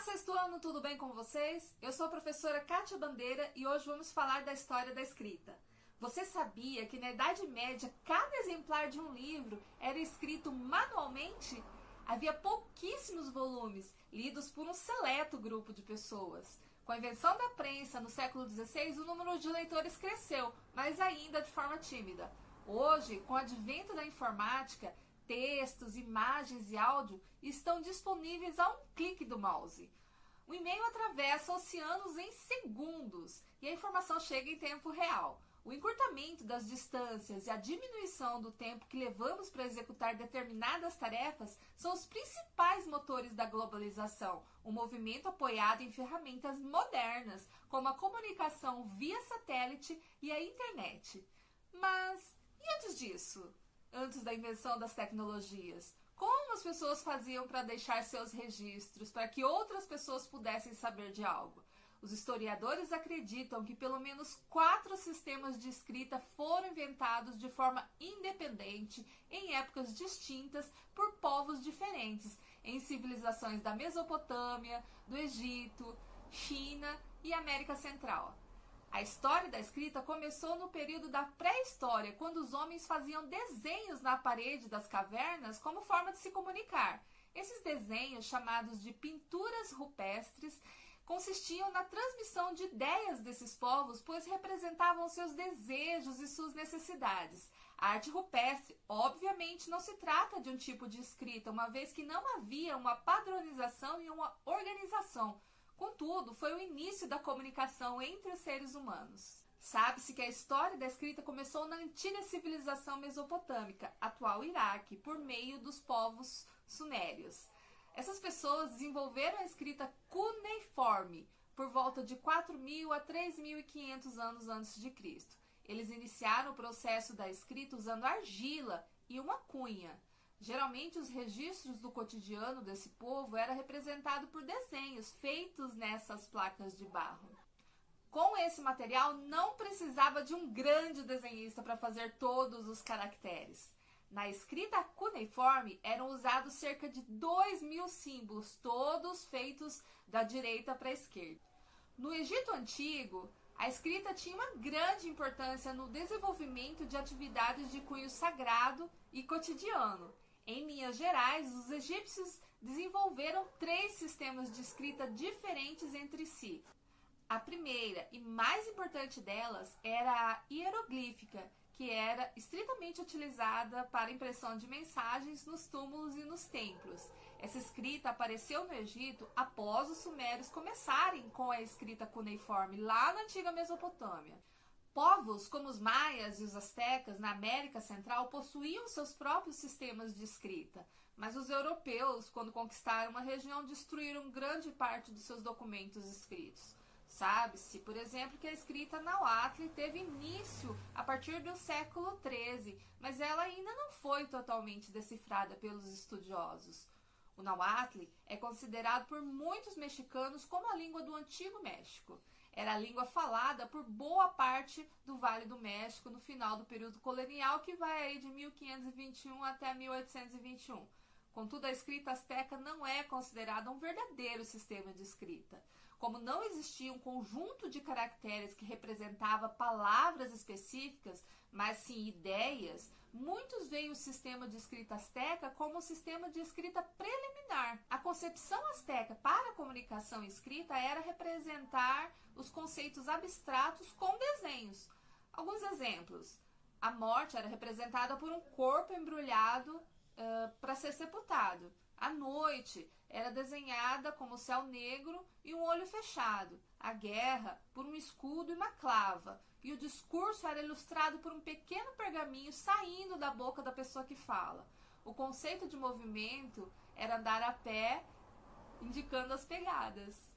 Sexto ano, tudo bem com vocês? Eu sou a professora Kátia Bandeira e hoje vamos falar da história da escrita. Você sabia que na Idade Média cada exemplar de um livro era escrito manualmente? Havia pouquíssimos volumes, lidos por um seleto grupo de pessoas. Com a invenção da prensa no século XVI, o número de leitores cresceu, mas ainda de forma tímida. Hoje, com o advento da informática, textos, imagens e áudio estão disponíveis a um clique do mouse. O e-mail atravessa oceanos em segundos e a informação chega em tempo real. O encurtamento das distâncias e a diminuição do tempo que levamos para executar determinadas tarefas são os principais motores da globalização, um movimento apoiado em ferramentas modernas, como a comunicação via satélite e a internet. Mas e antes disso? Antes da invenção das tecnologias, como as pessoas faziam para deixar seus registros, para que outras pessoas pudessem saber de algo? Os historiadores acreditam que pelo menos 4 sistemas de escrita foram inventados de forma independente, em épocas distintas, por povos diferentes, em civilizações da Mesopotâmia, do Egito, China e América Central. A história da escrita começou no período da pré-história, quando os homens faziam desenhos na parede das cavernas como forma de se comunicar. Esses desenhos, chamados de pinturas rupestres, consistiam na transmissão de ideias desses povos, pois representavam seus desejos e suas necessidades. A arte rupestre, obviamente, não se trata de um tipo de escrita, uma vez que não havia uma padronização e uma organização. Contudo, foi o início da comunicação entre os seres humanos. Sabe-se que a história da escrita começou na antiga civilização mesopotâmica, atual Iraque, por meio dos povos sumérios. Essas pessoas desenvolveram a escrita cuneiforme por volta de 4.000 a 3.500 anos antes de Cristo. Eles iniciaram o processo da escrita usando argila e uma cunha. Geralmente, os registros do cotidiano desse povo era representado por desenhos feitos nessas placas de barro. Com esse material, não precisava de um grande desenhista para fazer todos os caracteres. Na escrita cuneiforme, eram usados cerca de 2.000 símbolos, todos feitos da direita para a esquerda. No Egito Antigo, a escrita tinha uma grande importância no desenvolvimento de atividades de cunho sagrado e cotidiano. Em Minas Gerais, os egípcios desenvolveram 3 sistemas de escrita diferentes entre si. A primeira e mais importante delas era a hieroglífica, que era estritamente utilizada para impressão de mensagens nos túmulos e nos templos. Essa escrita apareceu no Egito após os sumérios começarem com a escrita cuneiforme lá na antiga Mesopotâmia. Povos como os maias e os astecas na América Central possuíam seus próprios sistemas de escrita, mas os europeus, quando conquistaram uma região, destruíram grande parte dos seus documentos escritos. Sabe-se, por exemplo, que a escrita náhuatl teve início a partir do século XIII, mas ela ainda não foi totalmente decifrada pelos estudiosos. O náhuatl é considerado por muitos mexicanos como a língua do Antigo México. Era a língua falada por boa parte do Vale do México no final do período colonial, que vai aí de 1521 até 1821. Contudo, a escrita asteca não é considerada um verdadeiro sistema de escrita. Como não existia um conjunto de caracteres que representava palavras específicas, mas sim ideias, muitos veem o sistema de escrita asteca como um sistema de escrita preliminar. A concepção asteca para a comunicação escrita era representar os conceitos abstratos com desenhos. Alguns exemplos. A morte era representada por um corpo embrulhado para ser sepultado. A noite era desenhada como céu negro e um olho fechado. A guerra por um escudo e uma clava. E o discurso era ilustrado por um pequeno pergaminho saindo da boca da pessoa que fala. O conceito de movimento era andar a pé, indicando as pegadas.